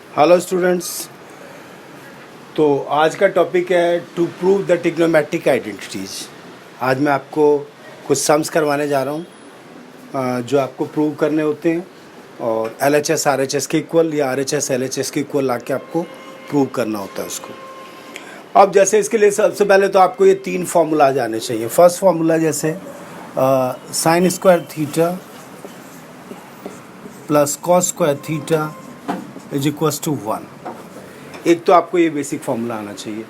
Hello students. तो आज का टॉपिक है to prove the trigonometric identities. आज मैं आपको कुछ सम्स करवाने जा रहा हूँ जो आपको प्रूव करने होते हैं और LHS RHS के इक्वल या RHS LHS के इक्वल लाके आपको प्रूव करना होता है उसको। अब जैसे इसके लिए सबसे पहले तो आपको ये 3 फार्मूला आने चाहिए। फर्स्ट फार्मूला जैसे sine square theta plus cos square theta is equals to 1। एक तो आपको ये बेसिक फार्मूला आना चाहिए।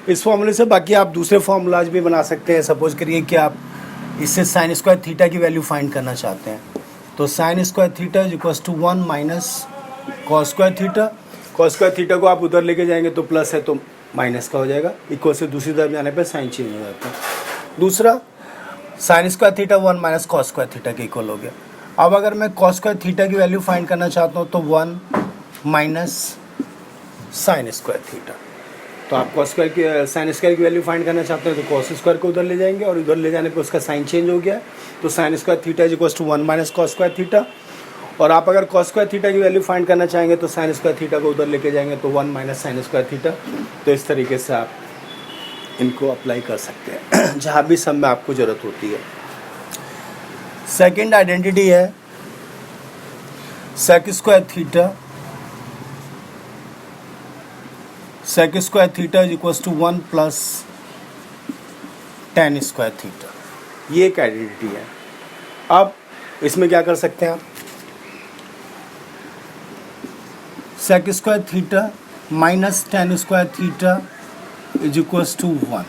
इस फार्मूले से बाकी आप दूसरे फार्मूलाज भी बना सकते हैं। सपोज करिए कि आप इससे साइन स्क्वायर थीटा की वैल्यू फाइंड करना चाहते हैं, तो sine square theta is equals to 1 minus cos square theta. Cos square theta को आप उधर लेके जाएंगे तो प्लस है तो माइनस का हो जाएगा, इक्वल से दूसरी तरफ जाने पर साइन चेंज हो जाता है। दूसरा sign square theta 1 minus cos square theta के इक्वल हो गया। अब अगर मैं कॉस स्क्वायर थीटा की वैल्यू फाइंड करना चाहता हूँ तो 1 माइनस साइन स्क्वायर थीटा। तो आप कॉस स्क्वायर की साइन स्क्वायर की वैल्यू फाइंड करना चाहते हैं तो कॉस स्क्वायर को उधर ले जाएंगे और उधर ले जाने पे उसका साइन चेंज हो गया, तो sine square theta is equals to 1 minus cos square theta. और आप अगर कॉस स्क्वायर थीटा की वैल्यू फाइंड करना चाहेंगे तो साइन स्क्वायर थीटा को उधर लेके जाएंगे तो 1 माइनस साइन स्क्वायर थीटा। तो इस तरीके से आप इनको अप्लाई कर सकते हैं जहाँ भी सब में आपको ज़रूरत होती है। सेकेंड आइडेंटिटी है sec square theta. Sec square theta is equals to 1 plus tan square theta. ये एक आइडेंटिटी है। अब इसमें क्या कर सकते हैं आप, sec square theta minus tan square theta is equals to 1।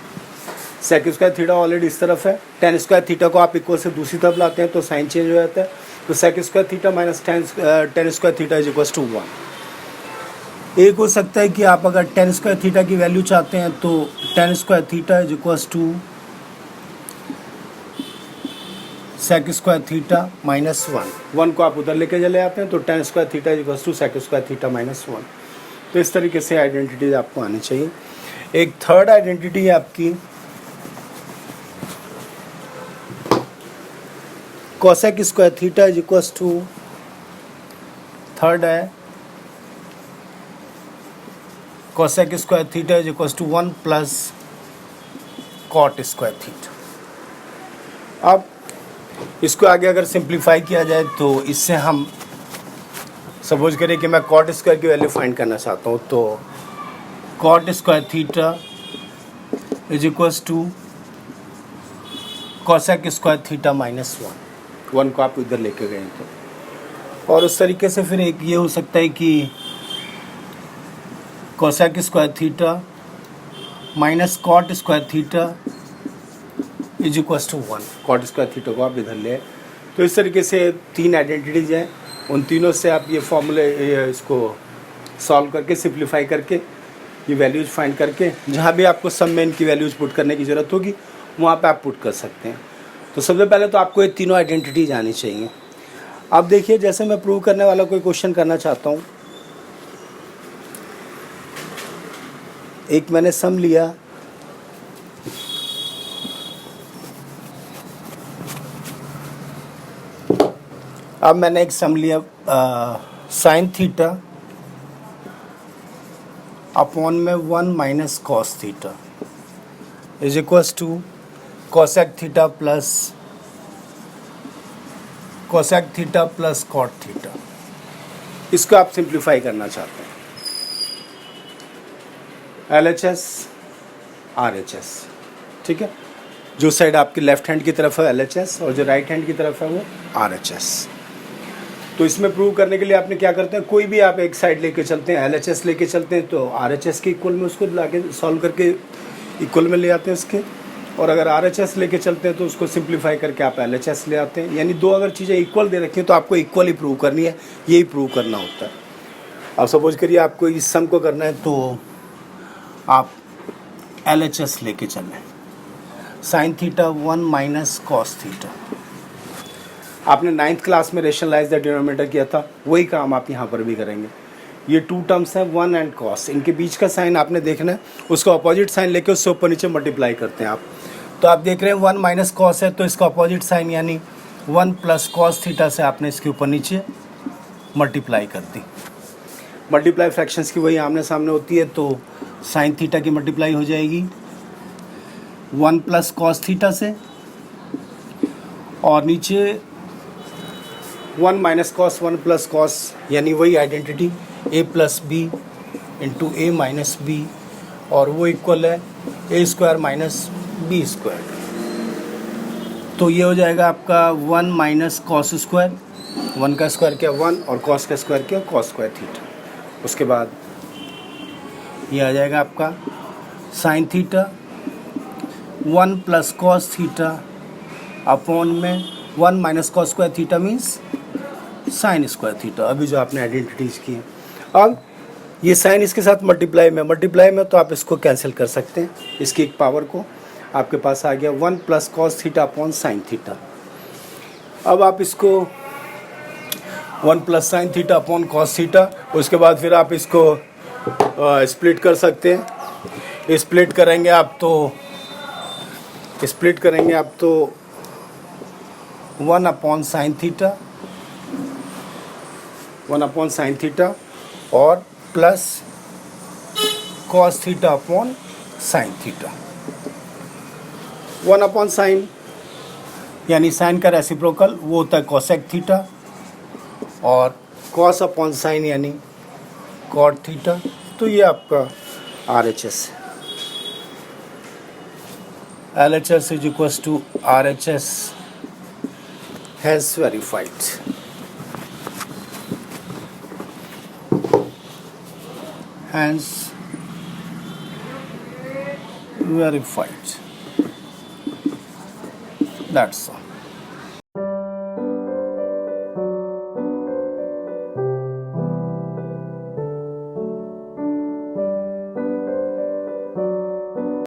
Sec square theta already इस तरफ है, टेन स्क्वायर थीटा को आप इक्वल से दूसरी तरफ लाते हैं तो साइन चेंज हो जाता है। तो sec square theta minus tan square theta is equals to 1। एक हो सकता है कि आप अगर टेन स्क्वायर थीटा की वैल्यू चाहते हैं तो tan square theta is equals to sec square theta minus 1 को आप उधर लेके चले आते हैं तो tan square theta is equals to sec square theta minus 1। तो इस तरीके से आइडेंटिटीज आपको आनी चाहिए। एक थर्ड आइडेंटिटी है आपकी cosec square theta is equals to, third है cosec square theta is equals to 1 plus cot square theta. अब इसको आगे अगर सिंप्लीफाई किया जाए तो इससे हम सपोज करें कि मैं कॉट स्क्वायर की वैल्यू फाइंड करना चाहता हूँ, तो cot square theta is equals to cosec square theta minus 1 को आप इधर लेके गए तो। और उस तरीके से फिर एक ये हो सकता है कि cosec square theta minus cot square theta is equals to 1। Cot square theta को आप इधर ले। तो इस तरीके से 3 आइडेंटिटीज हैं, उन तीनों से आप ये फॉर्मूले इसको सॉल्व करके सिंप्लीफाई करके ये वैल्यूज़ फाइंड करके जहाँ भी आपको सम में इनकी वैल्यूज़ पुट करने की ज़रूरत होगी वहाँ पे आप पुट कर सकते हैं। तो सबसे पहले तो आपको ये तीनों आइडेंटिटीज आनी चाहिए। अब देखिए जैसे मैं प्रूव करने वाला कोई क्वेश्चन करना चाहता हूँ, एक मैंने सम लिया अब मैंने एक सम लिया साइन थीटा अपॉन में 1 minus cos theta is equals to cosec theta plus cot theta. इसको आप सिंप्लीफाई करना चाहते हैं LHS RHS, ठीक है। जो साइड आपकी लेफ्ट हैंड की तरफ है LHS और जो राइट हैंड की तरफ है वो RHS। तो इसमें प्रूव करने के लिए आपने क्या करते हैं, कोई भी आप एक साइड लेके चलते हैं, LHS लेके चलते हैं तो RHS के इक्वल में उसको लाके सॉल्व करके इक्वल में ले आते हैं उसके, और अगर RHS लेके चलते हैं तो उसको सिंप्लीफाई करके आप LHS ले आते हैं। यानी दो अगर चीज़ें इक्वल दे रखी हैं तो आपको इक्वल ही प्रूव करनी है, यही प्रूव करना होता है। अब सपोज करिए आपको इस सम को करना है तो आप LHS लेके चलें, sine theta 1 minus cos theta. आपने 9th क्लास में रेशनलाइज द डिनोमिनेटर किया था, वही काम आप यहाँ पर भी करेंगे। ये 2 टर्म्स हैं 1 एंड कॉस, इनके बीच का साइन आपने देखना है, उसका अपोजिट साइन लेके उससे ऊपर नीचे मल्टीप्लाई करते हैं आप। तो आप देख रहे हैं 1 माइनस कॉस है तो इसका अपोजिट साइन यानी 1 प्लस कॉस थीटा से आपने इसके ऊपर नीचे मल्टीप्लाई कर दी। मल्टीप्लाई फ्रैक्शंस की वही आमने सामने होती है, तो साइन थीटा की मल्टीप्लाई हो जाएगी 1 प्लस कॉस थीटा से, और नीचे 1 माइनस कॉस 1 प्लस कॉस, यानी वही identity a plus B into A minus B, और वो इक्वल है A square minus B square. तो ये हो जाएगा आपका 1 माइनस कॉस स्क्वायर, 1 का स्क्वायर क्या 1 और कॉस का स्क्वायर क्या कॉस स्क्वायर थीटा। उसके बाद ये आ जाएगा आपका sine theta 1 plus cos theta upon में 1 minus cos square theta means sign square theta. अभी जो आपने आइडेंटिटीज की, अब ये साइन इसके साथ मल्टीप्लाई में तो आप इसको कैंसिल कर सकते हैं, इसकी एक पावर को। आपके पास आ गया 1 plus cos theta upon sine theta. अब आप इसको 1 plus sine theta upon cos theta, उसके बाद फिर आप इसको स्प्लिट कर सकते हैं। स्प्लिट करेंगे आप तो 1 अपॉन साइन थीटा और plus cos theta upon sine theta. 1 upon sine यानी साइन का रेसिप्रोकल वो होता है कोसेक थीटा, और कॉस अपॉन साइन यानी कॉट थीटा। तो ये आपका RHS है। LHS is equals to RHS has verified. Hence verified. That's all.